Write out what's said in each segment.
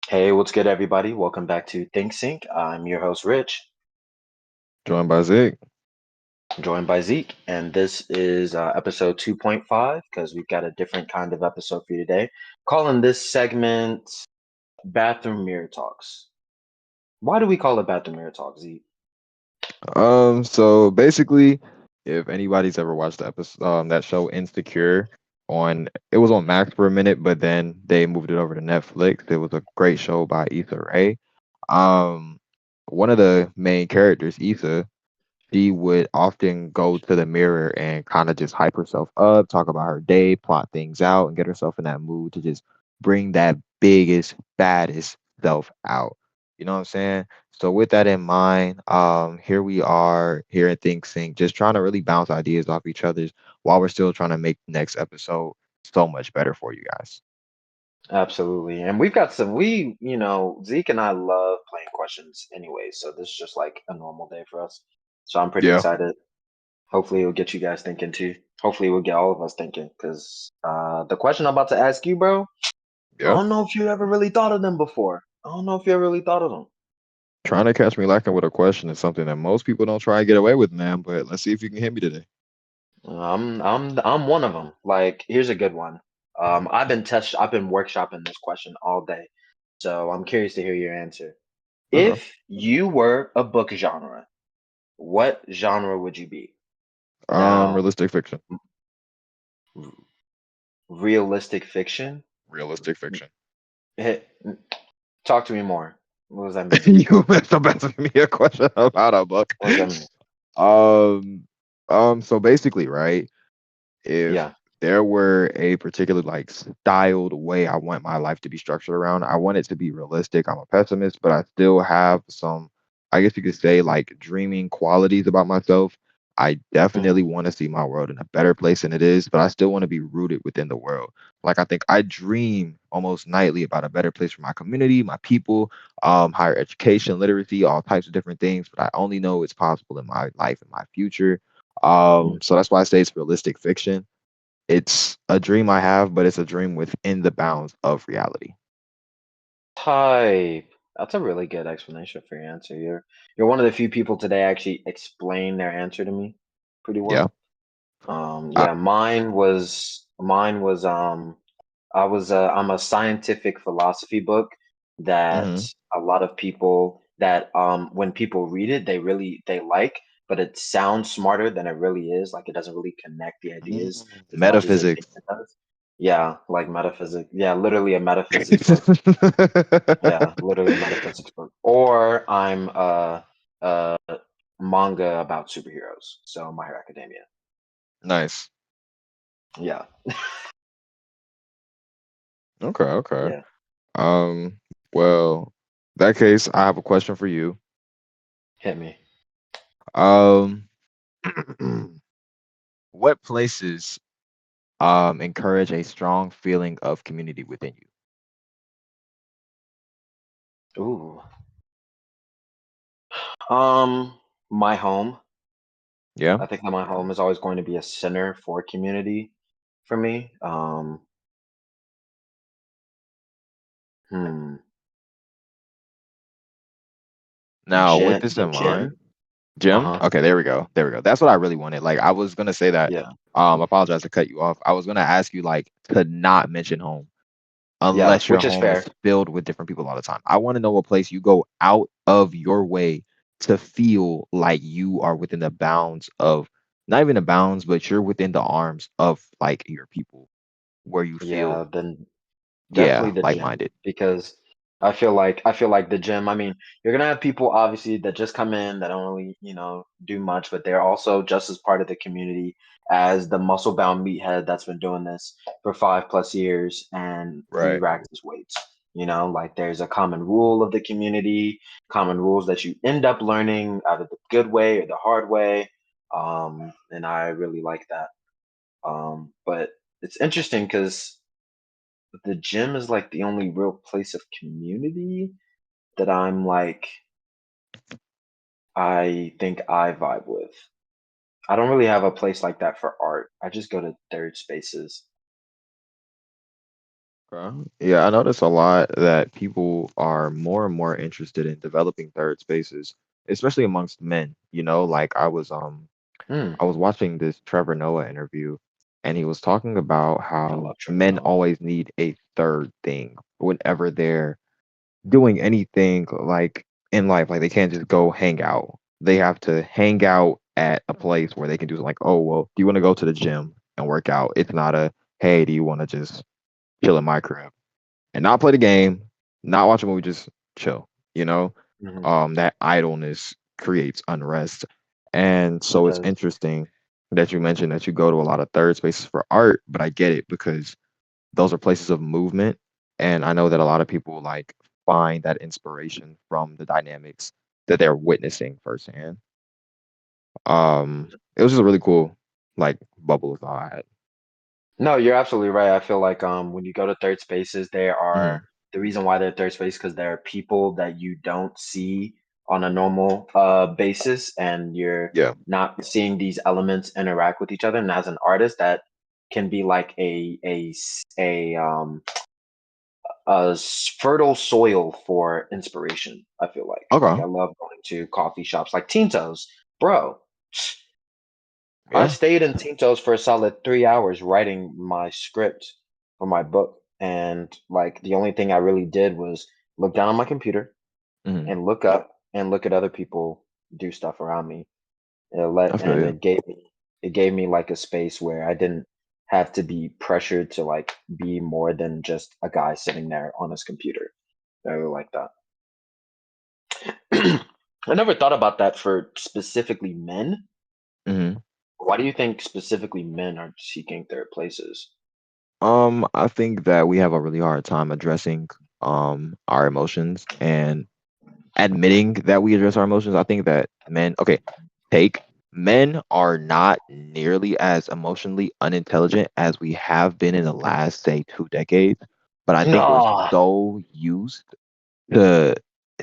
Hey, what's good, everybody? Welcome back to Think Sync. I'm your host, Rich, Joined by Zig. joined by Zeke, and this is episode 2.5 because we've got a different kind of episode for you today. Calling this segment Bathroom Mirror Talks. Why do we call it Bathroom Mirror Talks, Zeke? So basically, if anybody's ever watched the episode, that show Insecure on, it was on Max for a minute, but then they moved it over to Netflix. It was a great show by Issa Rae. Um, One of the main characters, Issa, she would often go to the mirror and kind of just hype herself up, talk about her day, plot things out, and get herself in that mood to just bring that biggest, baddest self out. You know what I'm saying? So with that in mind, here we are here at Think Sync, just trying to really bounce ideas off each other's while we're still trying to make the next episode so much better for you guys. Absolutely. And we've got Zeke and I love playing questions anyway, so this is just like a normal day for us. So I'm pretty Yeah, excited. Hopefully, it'll get you guys thinking too. Hopefully, it will get all of us thinking because the question I'm about to ask you, bro. I yeah. don't know if you ever really thought of them before. I don't know if you ever really thought of them. Trying to catch me lacking with a question is something that most people don't try and get away with, man. But let's see if you can hit me today. I'm one of them. Like, here's a good one. I've been workshopping this question all day, so I'm curious to hear your answer. Okay. If you were a book genre, what genre would you be? Now, Realistic fiction. r- realistic fiction. Realistic fiction. Hit, talk to me more. What does that mean? You messed up asking me a question about a book. What does that mean? Um, so basically, right, if Yeah. there were a particular like styled way I want my life to be structured around, I want it to be realistic. I'm a pessimist, but I still have some, I guess you could say, like dreaming qualities about myself. I definitely Hmm. want to see my world in a better place than it is, but I still want to be rooted within the world. Like I think I dream almost nightly about a better place for my community, my people, higher education, literacy, all types of different things. But I only know it's possible in my life and my future. So that's why I say it's realistic fiction. It's a dream I have, but it's a dream within the bounds of reality. Type. That's a really good explanation for your answer. You're one of the few people today actually explain their answer to me pretty Yeah. well. I, Yeah, mine was I'm a scientific philosophy book that mhm. a lot of people that when people read it they like, but it sounds smarter than it really is. Like it doesn't really connect the ideas as much as it thinks Metaphysics. it does. Yeah, like metaphysics. Yeah, literally a metaphysics book. Yeah, literally a metaphysics book. Or I'm a manga about superheroes. So My Hero Academia. Nice. Yeah, Okay, okay. yeah. Um, well, in that case, I have a question for you. Hit me. Um, what places encourage a strong feeling of community within you? Ooh. My home. Yeah. I think that my home is always going to be a center for community for me. Hmm. Now, with this The in mind, gym. Jim? Uh-huh. Okay, there we go. There we go. That's what I really wanted. Like I was gonna say that. Yeah. I apologize to cut you off. I was gonna ask you like to not mention home Yeah, unless your which is home is fair. filled with different people all the time. I want to know a place you go out of your way to feel like you are within the bounds of not even the bounds, but you're within the arms of like your people where you Yeah, feel, then definitely yeah, the like gym minded. because I feel like the gym. I mean, you're gonna have people obviously that just come in that don't really, do much, but they're also just as part of the community as the muscle bound meathead that's been doing this for 5 plus years and Right. re-racked his weights. Like there's a common rule of the community, common rules that you end up learning either the good way or the hard way. And I really like that. But it's interesting because the gym is like the only real place of community that I think I vibe with. I don't really have a place like that for art. I just go to third spaces. Yeah, I notice a lot that people are more and more interested in developing third spaces, especially amongst men. Like Hmm. I was watching this Trevor Noah interview, and he was talking about I how love Trevor men Noah. always need a third thing whenever they're doing anything like in life. Like they can't just go hang out. They have to hang out at a place where they can do like, oh well, do you want to go to the gym and work out? It's not a hey, do you want to just chill in my crib and not play the game, not watch a movie, just chill. You know, Hmm. that idleness creates unrest, and It so it's does. interesting that you mentioned that you go to a lot of third spaces for art, but I get it because those are places of movement, and I know that a lot of people like find that inspiration from the dynamics that they're witnessing firsthand. It was just a really cool like bubble of thought I had. No, you're absolutely right. I feel like when you go to third spaces, there are Mhm. the reason why they're third space because there are people that you don't see on a normal basis, and you're Yeah. not seeing these elements interact with each other. And as an artist, that can be like fertile soil for inspiration. I feel like Okay. I love going to coffee shops like Tinto's, bro. I Yeah. stayed in Tinto's for a solid 3 hours writing my script for my book. And like the only thing I really did was look down on my computer Mhm. and look up and look at other people do stuff around me. I feel And you. it gave me like a space where I didn't have to be pressured to like be more than just a guy sitting there on his computer. I really like that. I never thought about that for specifically men. Mhm. Why do you think specifically men are seeking third places? I think that we have a really hard time addressing our emotions and admitting that we address our emotions. I think that men, okay, take men are not nearly as emotionally unintelligent as we have been in the last, say, 2 decades. But I think we're No. so used to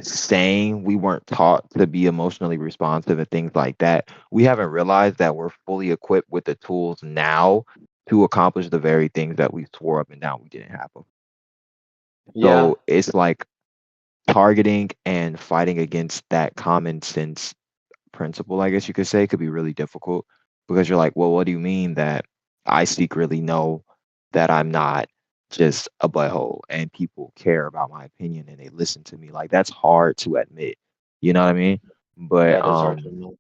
saying we weren't taught to be emotionally responsive and things like that. We haven't realized that we're fully equipped with the tools now to accomplish the very things that we swore up and down we didn't have them. Yeah. So it's like targeting and fighting against that common sense principle, I guess you could say, could be really difficult because you're like, well, what do you mean that I secretly know that I'm not just a butthole and people care about my opinion and they listen to me? Like that's hard to admit. You know what I mean? Yeah, But it is hard to know.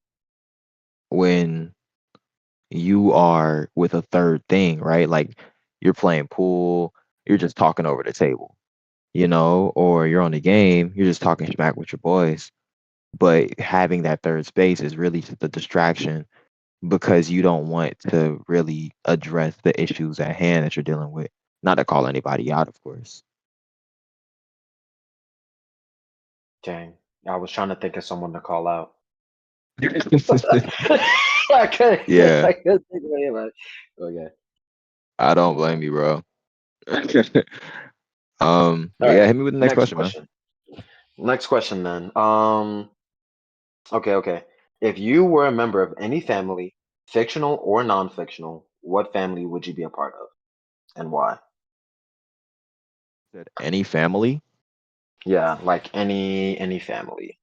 when you are with a third thing, right? Like you're playing pool, you're just talking over the table, or you're on the game, you're just talking smack with your boys. But having that third space is really just a distraction because you don't want to really address the issues at hand that you're dealing with. Not to call anybody out, of course. Dang. I was trying to think of someone to call out. I couldn't, Yeah, I couldn't think of anybody. Okay. I don't blame you, bro. All But right. yeah, hit me with the next Next question, man. question. Next question then. Okay, okay. If you were a member of any family, fictional or non-fictional, what family would you be a part of and why? Said any family? Yeah, like any family.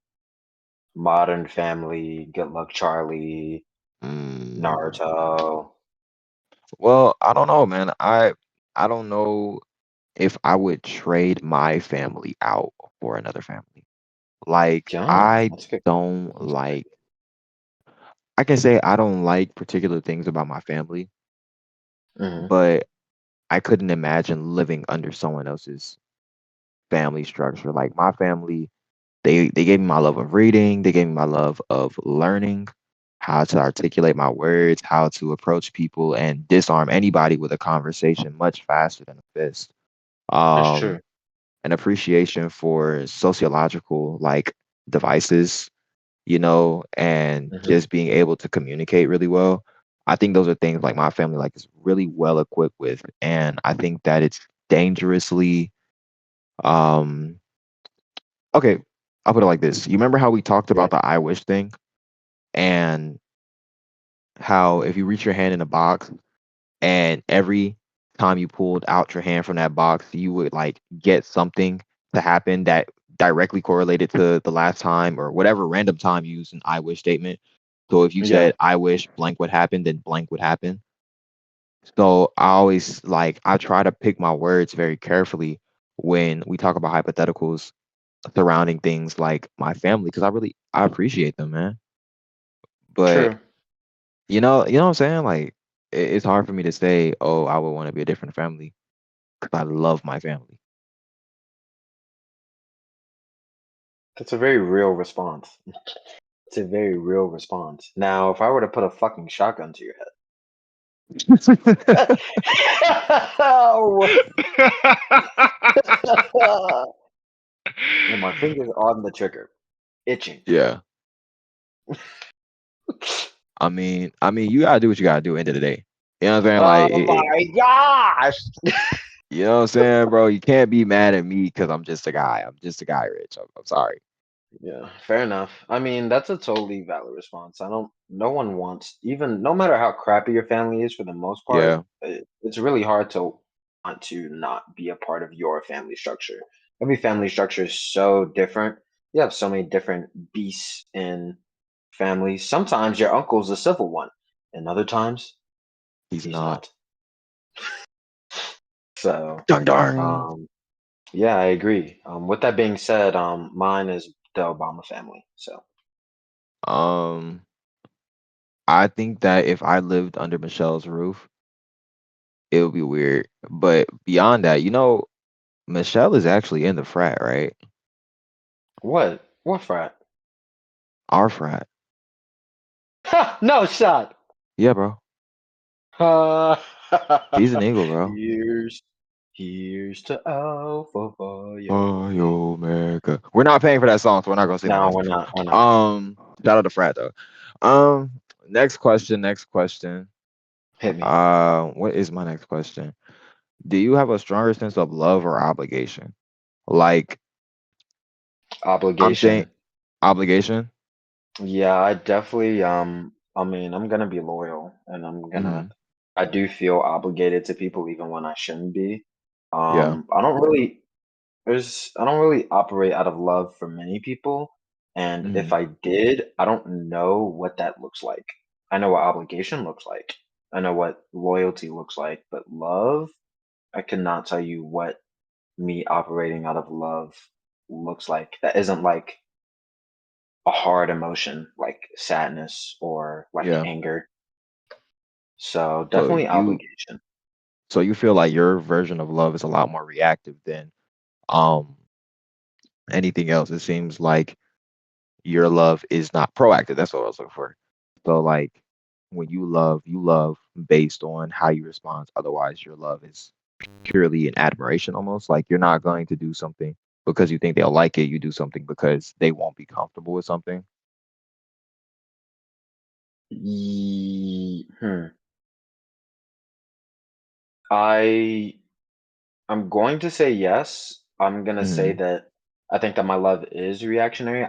Modern Family, Good Luck Charlie, Mm, Naruto. well, I don't know, man. I don't know if I would trade my family out for another family. Like Yeah, I that's good. don't That's a good like idea. I can say I don't like particular things about my family, Hmm. but I couldn't imagine living under someone else's family structure. Like my family, they gave me my love of reading, they gave me my love of learning how to articulate my words, how to approach people and disarm anybody with a conversation much faster than a fist. That's Um, true. an appreciation for sociological like devices, and Hmm. just being able to communicate really well. I think those are things like my family like is really well equipped with, and I think that it's dangerously um okay, I'll put it like this. You remember how we talked Yeah. about the I wish thing and how if you reach your hand in a box and every time you pulled out your hand from that box, you would like get something to happen that directly correlated to the last time or whatever random time you used an I wish statement. So if you Yeah, said I wish blank would happen, then blank would happen. So I always like I try to pick my words very carefully when we talk about hypotheticals surrounding things like my family because I appreciate them, man. But true. you know what I'm saying? Like it's hard for me to say, oh, I would want to be a different family because I love my family. That's a very real response. It's a very real response. Now, if I were to put a fucking shotgun to your head, and my fingers on the trigger, itching. Yeah. I mean, you gotta do what you gotta do. End of the day, you know what I'm saying? Like, Oh my gosh! you know what I'm saying, bro? You can't be mad at me because I'm just a guy. I'm just a guy, Rich. I'm sorry. Yeah, fair enough. I mean, that's a totally valid response. I don't, no one wants, even no matter how crappy your family is for the most part, Yeah, it's really hard to want to not be a part of your family structure. Every family structure is so different. You have so many different beasts in families. Sometimes your uncle's a civil one, and other times he's he's not. not. So, Dang, dang. um, yeah, I agree. With that being said, mine is the Obama family. So, Um, I think that if I lived under Michelle's roof, it would be weird. But beyond that, Michelle is actually in the frat, right? what? What frat? Our frat. Ha! No shot. Yeah, bro. Uh, She's an Eagle, bro. here's here's to Alpha Oh, Phi. yo, America. We're not paying for that song, so we're not gonna sing the No, rest we're of it. not. We're not. Shout out to frat though. Um, next question. Next question. Hit me. What is my next question? Do you have a stronger sense of love or obligation? Like, I'm saying Obligation. obligation. Yeah, I definitely. I mean, I'm gonna be loyal, and I'm gonna. Hmm. I do feel obligated to people even when I shouldn't be. Yeah. I don't really. I don't really operate out of love for many people, and if Hmm. I did, I don't know what that looks like. I know what obligation looks like. I know what loyalty looks like, but love, I cannot tell you what me operating out of love looks like. That isn't like a hard emotion like sadness or like Yeah. anger. So So definitely you obligation. so you feel like your version of love is a lot more reactive than um anything else. It seems like your love is not proactive. That's what I was looking for. So like when you love based on how you respond. Otherwise, your love is purely an admiration almost. Like you're not going to do something because you think they'll like it. You do something because they won't be comfortable with something. Hmm. I I'm going to say yes. I'm gonna say Hmm. that I think that my love is reactionary.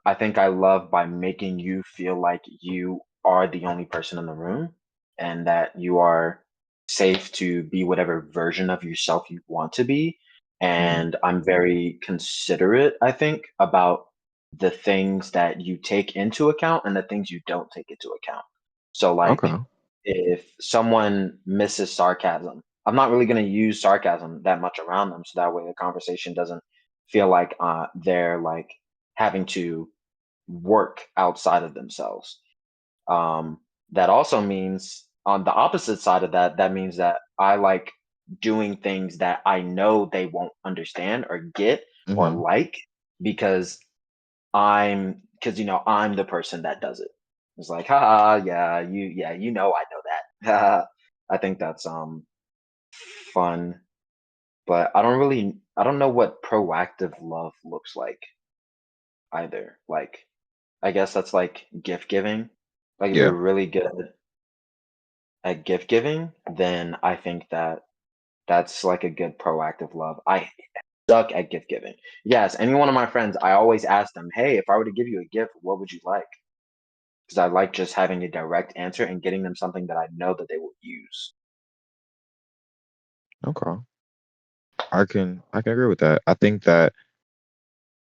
I think I love by making you feel like you are the only person in the room and that you are safe to be whatever version of yourself you want to be. Hmm. And I'm very considerate, I think, about the things that you take into account and the things you don't take into account. So, like, Okay. if someone misses sarcasm, I'm not really going to use sarcasm that much around them. So that way the conversation doesn't feel like they're like having to work outside of themselves. Um, that also means on the opposite side of that, that means that I like doing things that I know they won't understand or get or Hmm. like because because I'm the person that does it. It's like, haha, yeah, you know I know that. I think that's fun, but I don't know what proactive love looks like either. Like I guess that's like gift giving. Like if you're Yeah. really good at gift giving, then I think that that's like a good proactive love. I suck at gift giving. Yes, any one of my friends, I always ask them, "Hey, if I were to give you a gift, what would you like?" Because I like just having a direct answer and getting them something that I know that they will use. Okay. I can agree with that. I think that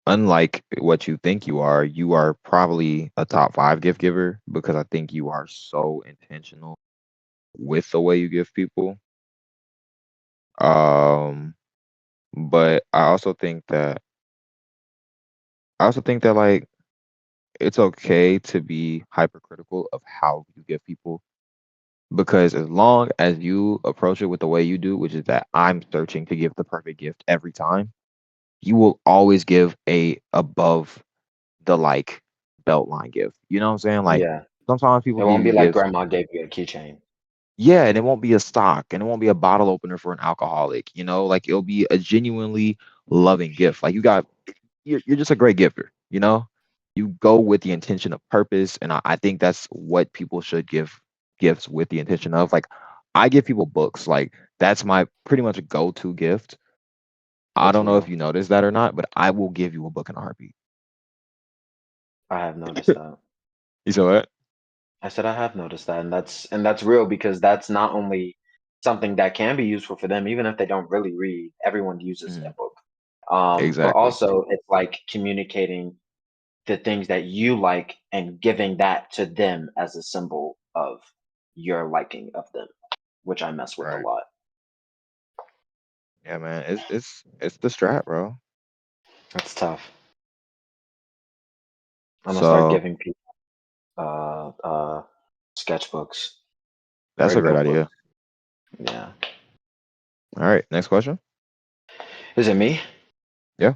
unlike what you are probably a top 5 gift giver because I think you are so intentional with the way you give people. Um, but I also think that like it's okay to be hypercritical of how you give people because as long as you approach it with the way you do, which is that I'm searching to give the perfect gift every time, you will always give a above the like belt line gift. You know what I'm saying? Like Yeah. sometimes people It give won't be you like gifts, grandma gave you a keychain. yeah, and it won't be a stock and it won't be a bottle opener for an alcoholic, you know, like it'll be a genuinely loving gift. Like you're just a great giver, you know? You go with the intention of purpose, and I think that's what people should give gifts with the intention of. Like I give people books, like that's my pretty much go-to gift. I That's don't know if real. you noticed that or not, but I will give you a book in a heartbeat. I have noticed that. You saw that? I said I have noticed that, and that's real because that's not only something that can be useful for them, even if they don't really read. Everyone uses a Mhm. book, but Exactly. also it's like communicating the things that you like and giving that to them as a symbol of your liking of them, which I mess with a Right. lot. Yeah, man. It's the strat, bro. That's tough. I'm gonna start So giving people sketchbooks, that's a great great notebooks. idea. Yeah. All right, next question. Is it me? Yeah.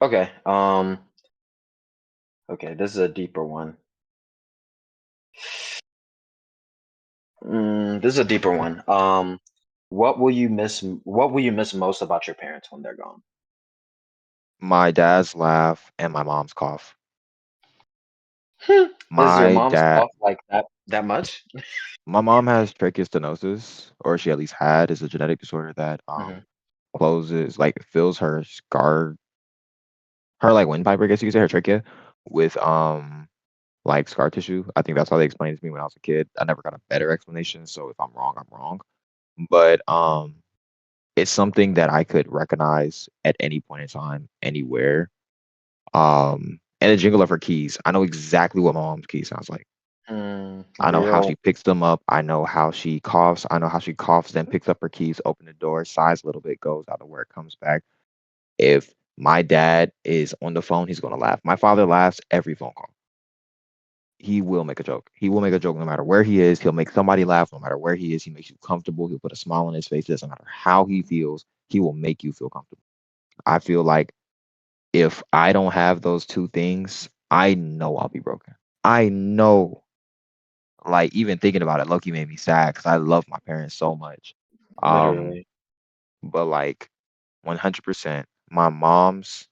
Okay. Okay, this is a deeper one. This is a deeper one. What will you miss most about your parents when they're gone? My dad's laugh and my mom's cough. Is your My mom's dad cough like that much? My mom has tracheostenosis, or she at least had. It's a genetic disorder that Hmm. closes, like fills her like windpipe, I guess you could say, her trachea with like scar tissue. I think that's how they explained it to me when I was a kid. I never got a better explanation, so if I'm wrong, I'm wrong. But it's something that I could recognize at any point in time, anywhere. And the jingle of her keys. I know exactly what my mom's key sounds like. I know how she Real. picks them up. I know how she coughs. I know how she coughs, then picks up her keys, open the door, sighs a little bit, goes out of work, comes back. If my dad is on the phone, he's gonna laugh. My father laughs every phone call. He will make a joke. He will make a joke no matter where he is. He'll make somebody laugh no matter where he is. He makes you comfortable. He'll put a smile on his face. It doesn't matter how he feels. He will make you feel comfortable. I feel like if I don't have those two things, I know I'll be broken. I know. Like, even thinking about it, Loki made me sad because I love my parents so much. Um, Literally. but like 100%, my mom's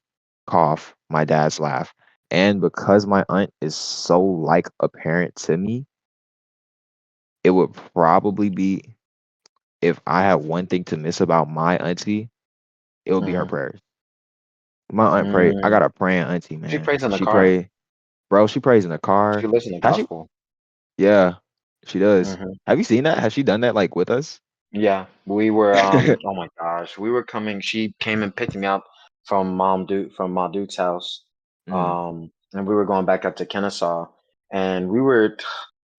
cough, my dad's laugh. And because my aunt is so like a parent to me, it would probably be if I had one thing to miss about my auntie, it would be her Hmm. prayers. My aunt pray. I got Mm. a praying auntie, She man. prays in the She car. pray, bro. She prays in the She car. listens to Has she? gospel. Yeah, she does. Hmm. Have you seen that? Has she done that like with us? Yeah, we were. Oh my gosh, we were coming. She came and picked me up from Ma Duke's house. Mm, And we were going back up to Kennesaw, and we were.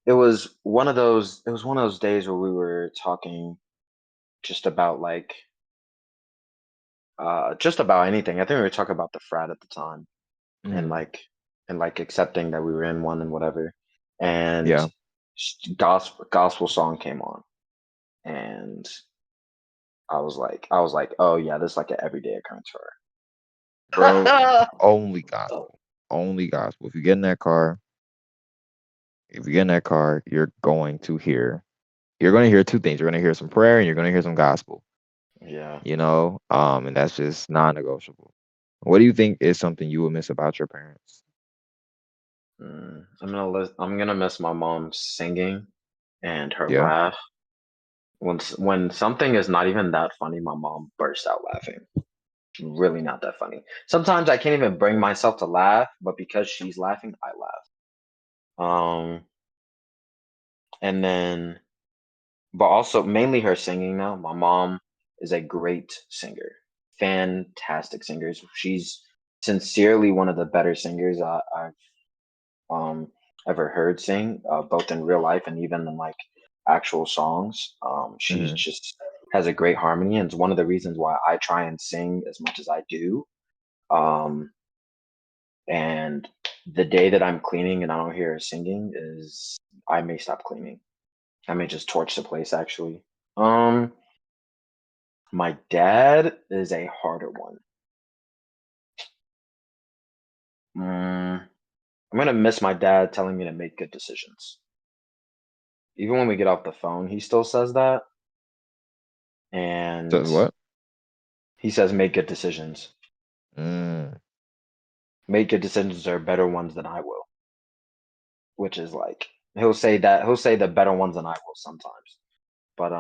It was one of those. It was one of those days where we were talking just about just about anything. I think we were talking about the frat at the time, and mm, like accepting that we were in one and whatever. And yeah. gospel song came on, and I was like, oh yeah, this is like an everyday occurrence for Bro, her. only Oh, gospel. Only gospel. If you get in that car, you're going to hear two things. You're going to hear some prayer and you're going to hear some gospel, yeah. you know? And that's just non-negotiable. What do you think is something you would miss about your parents? I'm gonna miss my mom singing and her Yeah. laugh. When something is not even that funny, my mom bursts out laughing. Really not that funny. Sometimes I can't even bring myself to laugh, but because she's laughing, I laugh. Um, and then but also mainly her singing now. My mom is a great singer, fantastic singer. She's sincerely one of the better singers I've um, ever heard sing, both in real life and even in like actual songs. She's Hmm. just has a great harmony, and it's one of the reasons why I try and sing as much as I do. Um, and the day that I'm cleaning and I don't hear her singing is I may stop cleaning. I may just torch the place actually. Um, my dad is a harder one. Mm, I'm gonna miss my dad telling me to make good decisions. Even when we get off the phone, he still says that. Does And what? he says make good decisions. Mm. Make good decisions are better ones than I will, which is like he'll say the better ones than I will sometimes. But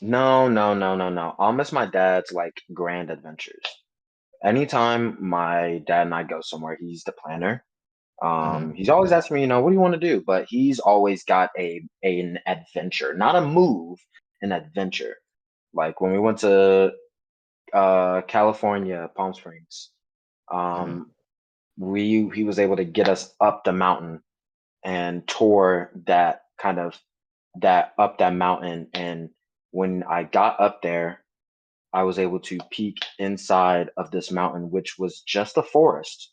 no, no, no, no, no. I'll miss my dad's like grand adventures. Anytime my dad and I go somewhere, he's the planner. Hmm. He's always asking me, what do you want to do? But he's always got an adventure, not a move, an adventure. Like when we went to California, Palm Springs, Hmm. um, we he was able to get us up the mountain and tour that up that mountain. And when I got up there, I was able to peek inside of this mountain, which was just a forest.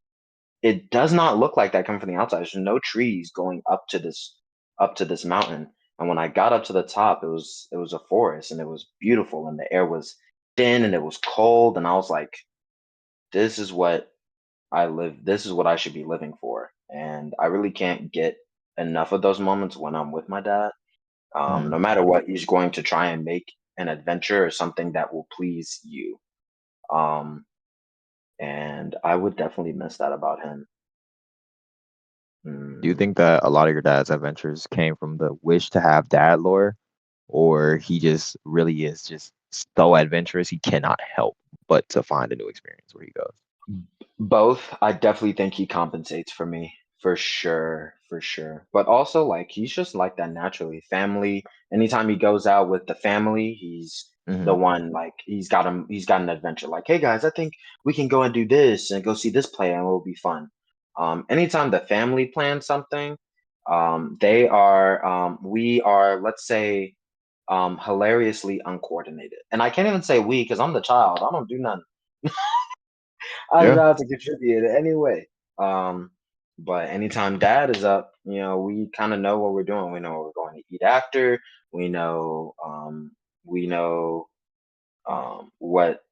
It does not look like that coming from the outside. There's no trees going up to this mountain. And when I got up to the top, it was a forest and it was beautiful and the air was thin and it was cold. And I was like, this is what this is what I should be living for. And I really can't get enough of those moments when I'm with my dad. No Hmm. matter what, he's going to try and make an adventure or something that will please you. Um, and I would definitely miss that about him. Do you Mm, think that a lot of your dad's adventures came from the wish to have dad lore, or he just really is just so adventurous he cannot help but to find a new experience where he goes? Both. I definitely think he compensates for me, for sure, for sure. But also, like, he's just like that naturally. Family, anytime he goes out with the family, he's the Hmm. one, like, he's got an adventure. Like, hey guys, I think we can go and do this and go see this play and it will be fun. Anytime the family plans something, we are, let's say, hilariously uncoordinated. And I can't even say we because I'm the child. I don't do nothing. I don't Yeah. know how to contribute in any way. Um, but anytime dad is up, we kind of know what we're doing. We know what we're going to eat after. We know,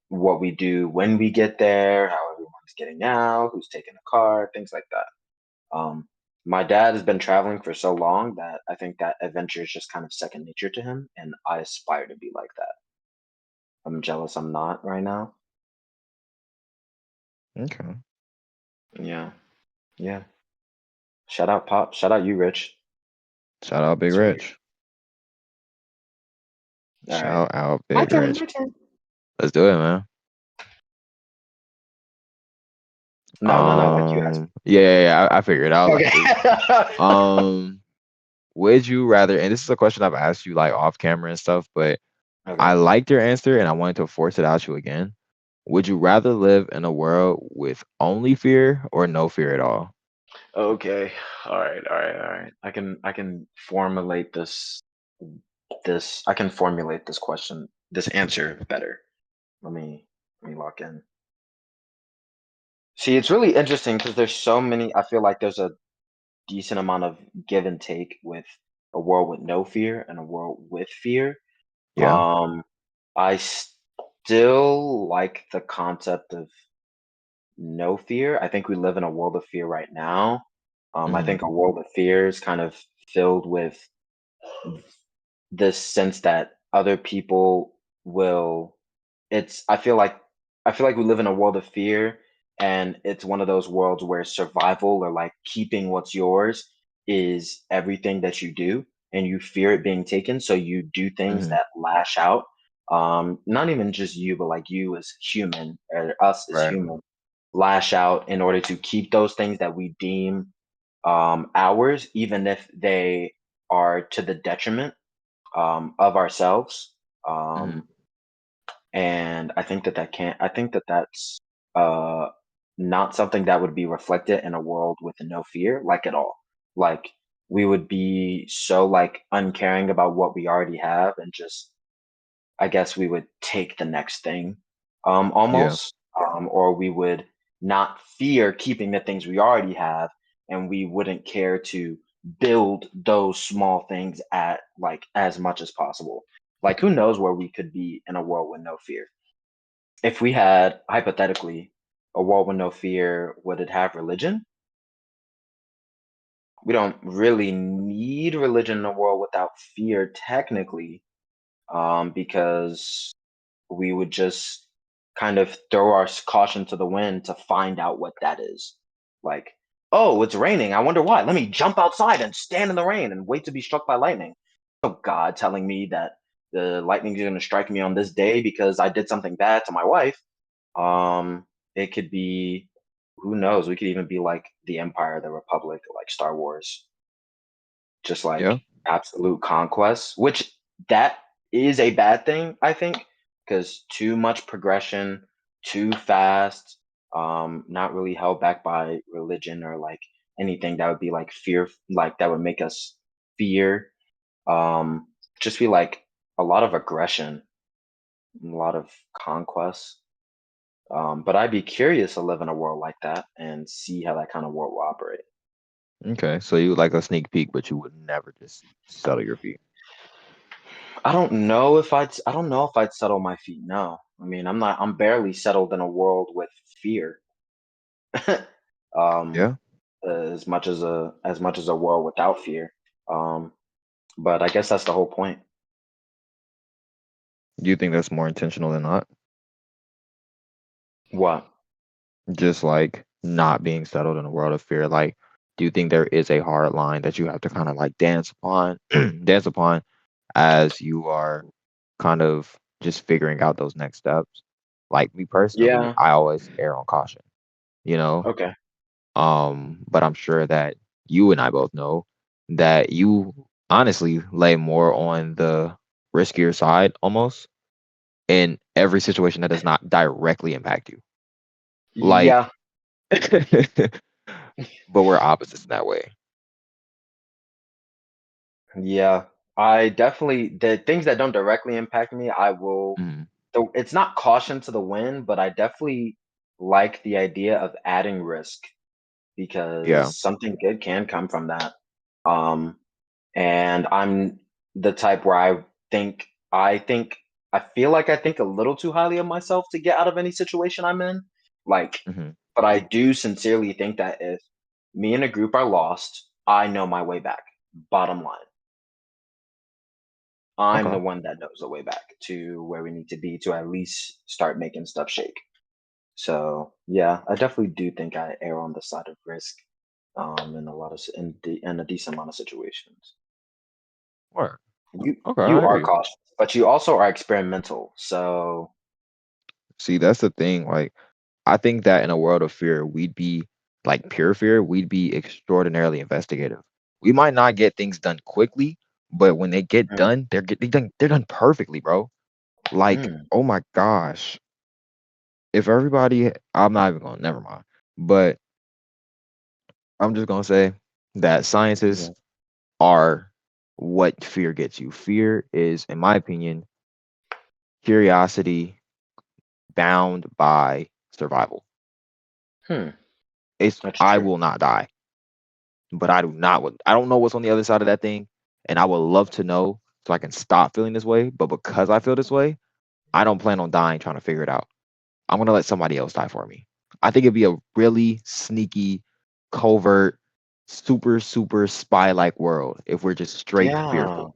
what we do when we get there, how everyone's getting out, who's taking the car, things like that. My dad has been traveling for so long that I think that adventure is just kind of second nature to him, and I aspire to be like that. I'm jealous I'm not right now. Okay. Yeah, yeah. Shout out Pop. Shout out you, Rich. Shout out Big Sweet. Rich. All right. Shout out My Big turn. Rich. My turn. Let's do it, man. No, no, no. Like you asked. Yeah, yeah, yeah, I figured. I was like, Okay. ooh. Um, would you rather, and this is a question I've asked you like off camera and stuff, but I Okay. liked your answer and I wanted to force it out you again. Would you rather live in a world with only fear or no fear at all? Okay. All right. All right. All right. I can formulate this question, this answer better. Let me lock in. See, it's really interesting because there's so many. I feel like there's a decent amount of give and take with a world with no fear and a world with fear. Yeah. Um, I still like the concept of no fear. I think we live in a world of fear right now. I Hmm. think a world of fear is kind of filled with this sense that other people will it's I feel like we live in a world of fear, and it's one of those worlds where survival or like keeping what's yours is everything that you do, and you fear it being taken, so you do things Hmm. that lash out. Not even just you, but like you as human or us as Right. human lash out in order to keep those things that we deem ours, even if they are to the detriment. of ourselves. Mhm. Um, and I think that that's uh, not something that would be reflected in a world with no fear, like at all. Like we would be so like uncaring about what we already have and just I guess we would take the next thing, Yeah. almost, or we would not fear keeping the things we already have, and we wouldn't care to build those small things at like as much as possible. Like, who knows where we could be in a world with no fear? If we had hypothetically a world with no fear, would it have religion? We don't really need religion in a world without fear, technically, because we would just kind of throw our caution to the wind to find out what that is. Like, oh, it's raining. I wonder why. Let me jump outside and stand in the rain and wait to be struck by lightning. Oh, God telling me that the lightning is going to strike me on this day because I did something bad to my wife. It could be, who knows? We could even be like the Empire, the Republic, like Star Wars, just Yeah. like absolute conquest, which that is a bad thing, I think, because too much progression, too fast, not really held back by religion or like anything that would be like fear, like that would make us fear. Um, just be like a lot of aggression, a lot of conquest. But I'd be curious to live in a world like that and see how that kind of world will operate. Okay. So you would like a sneak peek, but you would never just settle your feet. I don't know if I'd settle my feet, no. I mean, I'm barely settled in a world with fear. Um, Yeah. as much as a world without fear. Um, but I guess that's the whole point. Do you think that's more intentional than not? What? Just like not being settled in a world of fear. Like, do you think there is a hard line that you have to kind of like dance upon, dance upon as you are kind of just figuring out those next steps? Like me personally, Yeah, I always err on caution, you know? okay. But I'm sure that you and I both know that you honestly lay more on the riskier side almost in every situation that does not directly impact you. Like, Yeah, but we're opposites in that way. yeah. I definitely the things that don't directly impact me, I will Mhm. though it's not caution to the wind, but I definitely like the idea of adding risk Yeah. because something good can come from that. Um, and I'm the type where I think I feel like I think a little too highly of myself to get out of any situation I'm in. Like, Mhm. but I do sincerely think that if me and a group are lost, I know my way back. Bottom line, I'm the Okay. one that knows the way back to where we need to be to at least start making stuff shake. So yeah, I definitely do think I err on the side of risk in a lot of in a decent amount of situations. Word. You Okay, you I hear are you. cautious, but you also are experimental. So See, that's the thing. Like, I think that in a world of fear, we'd be like pure fear, we'd be extraordinarily investigative. We might not get things done quickly, but when they get mm, done, they're done perfectly, bro. Like, mm, oh my gosh. If everybody I'm not even gonna never mind. But I'm just gonna say that scientists yeah, are what fear gets you. Fear is, in my opinion, curiosity bound by survival. hmm, It's that's I true. will not die, but I don't know what's on the other side of that thing, and I would love to know so I can stop feeling this way. But because I feel this way, I don't plan on dying trying to figure it out. I'm gonna let somebody else die for me. I think it'd be a really sneaky, covert, super spy like world if we're just straight Yeah, fearful.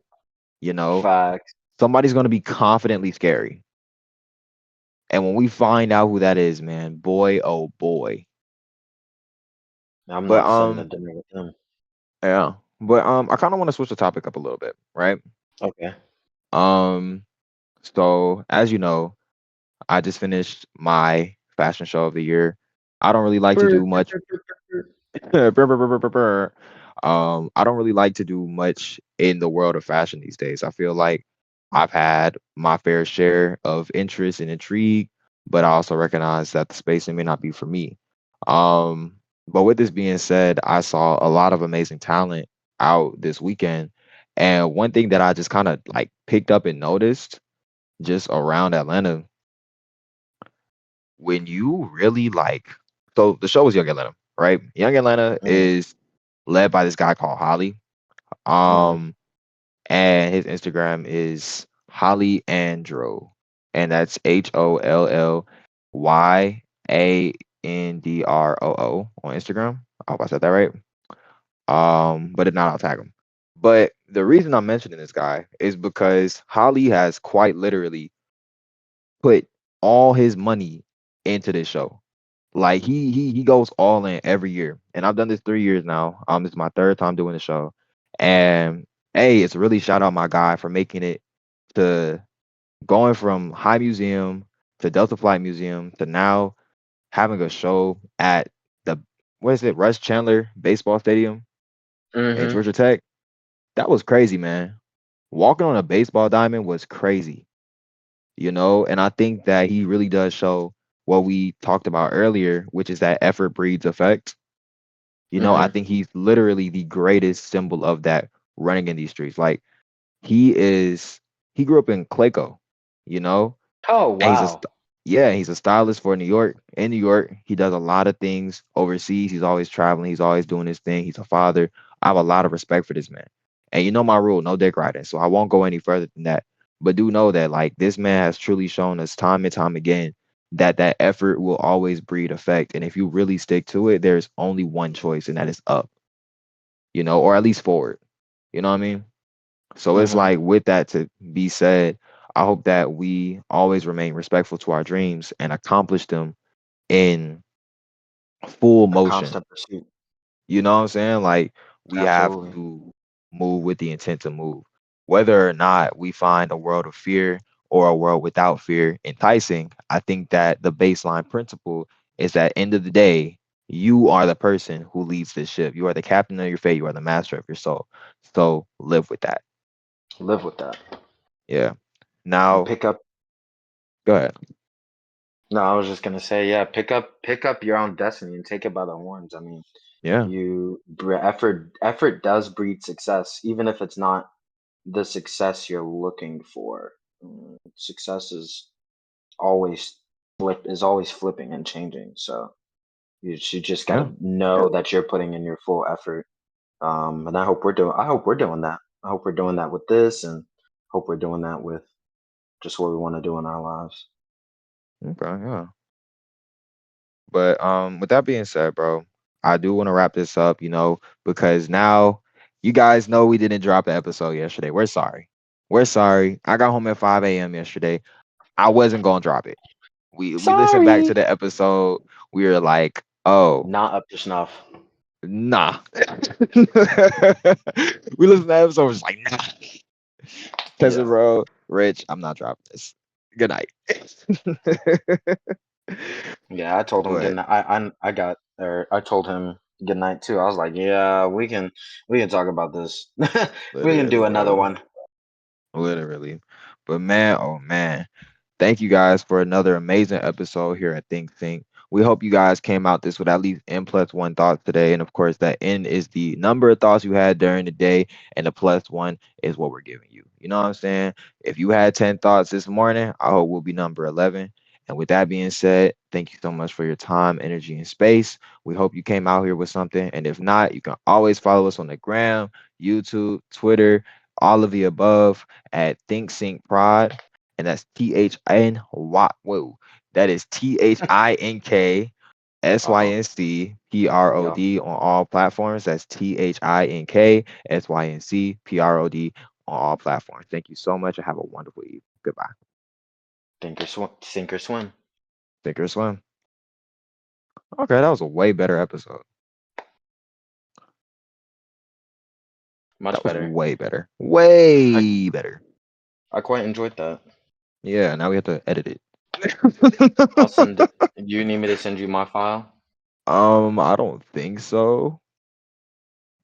You know, facts. somebody's gonna be confidently scary, and when we find out who that is, man, boy, oh boy. I'm But not sitting at dinner with them. yeah. But I kind of want to switch the topic up a little bit, right? Okay. Um, so as you know, I just finished my fashion show of the year. I don't really like to Brr, do brr, much. brr, brr, brr, brr. Brr, brr, brr, brr, brr, brr. I don't really like to do much in the world of fashion these days. I feel like I've had my fair share of interest and intrigue, but I also recognize that the space may not be for me. But with this being said, I saw a lot of amazing talent out this weekend. And one thing that I just kind of like picked up and noticed just around Atlanta, when you really like, so the show was Young Atlanta, right? Young Atlanta Mm, is led by this guy called Holly. mm. Um, and his Instagram is Holly Andro, and that's HOLLYANDROO on Instagram. I hope I said that right. But if not, I'll tag him. But the reason I'm mentioning this guy is because Holly has quite literally put all his money into this show. Like he goes all in every year, and I've done this 3 years now. This is my third time doing the show, and hey, it's really shout out my guy for making it to going from High Museum to Delta Flight Museum to now having a show at the what is it, Russ Chandler Baseball Stadium in Mhm. Georgia Tech. That was crazy, man. Walking on a baseball diamond was crazy, and I think that he really does show what we talked about earlier, which is that effort breeds effect. I Mhm. think he's literally the greatest symbol of that running in these streets. Like he is, he grew up in Clayco, you know, Oh, and wow. yeah, he's a stylist for New York. In New York, he does a lot of things overseas. He's always traveling. He's always doing his thing. He's a father. I have a lot of respect for this man. And you know my rule, no dick riding. So I won't go any further than that. But do know that like this man has truly shown us time and time again that that effort will always breed effect. And if you really stick to it, there's only one choice, and that is up, or at least forward. You know what I mean? So it's Mhm. like with that to be said, I hope that we always remain respectful to our dreams and accomplish them in full A motion. constant pursuit. You know what I'm saying? Like we have Absolutely. to move with the intent to move. Whether or not we find a world of fear or a world without fear enticing, I think that the baseline principle is that end of the day, you are the person who leads this ship. You are the captain of your fate. You are the master of your soul. So live with that. Live with that. Yeah. And Now, pick up. go ahead. No, I was just gonna say, yeah, pick up your own destiny and take it by the horns. I mean, Yeah. effort does breed success, even if it's not the success you're looking for. Success is always flipping and changing. So you just Yeah. gotta know that you're putting in your full effort. And I hope we're doing that. I hope we're doing that with this, and hope we're doing that with just what we want to do in our lives. Okay. Yeah. But with that being said, bro, I do want to wrap this up, because now you guys know we didn't drop an episode yesterday. We're sorry. We're sorry. I got home at 5 a.m. yesterday. I wasn't gonna drop it. We listened back to Sorry. the episode. We were like, oh, Not up to snuff. nah. We listened to the episode, was like, nah. Cause Yeah. bro, Rich, I'm not dropping this. Good night. Yeah, I told him good But night. I told him good night too. I was like, yeah, we can talk about this. We can do literally, another bro. one. Literally. But man, oh man. Thank you guys for another amazing episode here at Think Think. We hope you guys came out this with at least N plus one thoughts today. And of course, that N is the number of thoughts you had during the day, and the plus one is what we're giving you. You know what I'm saying? If you had 10 thoughts this morning, I hope we'll be number 11. And with that being said, thank you so much for your time, energy, and space. We hope you came out here with something. And if not, you can always follow us on the gram, YouTube, Twitter, all of the above at Think Sync Prod, and that's THINY. Whoa, that is Uh-huh. Yup. THINKSYNCPROD on all platforms. That's THINKSYNCPROD on all platforms. Thank you so much and have a wonderful evening. Goodbye. Sink or swim. Think or swim. Okay, that was a way better episode. Much That was better. way better. I Way better. I quite enjoyed that. Yeah, now we have to edit it. I'll send. You need me to send you my file? I don't think so.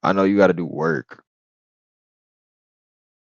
I know you got to do work,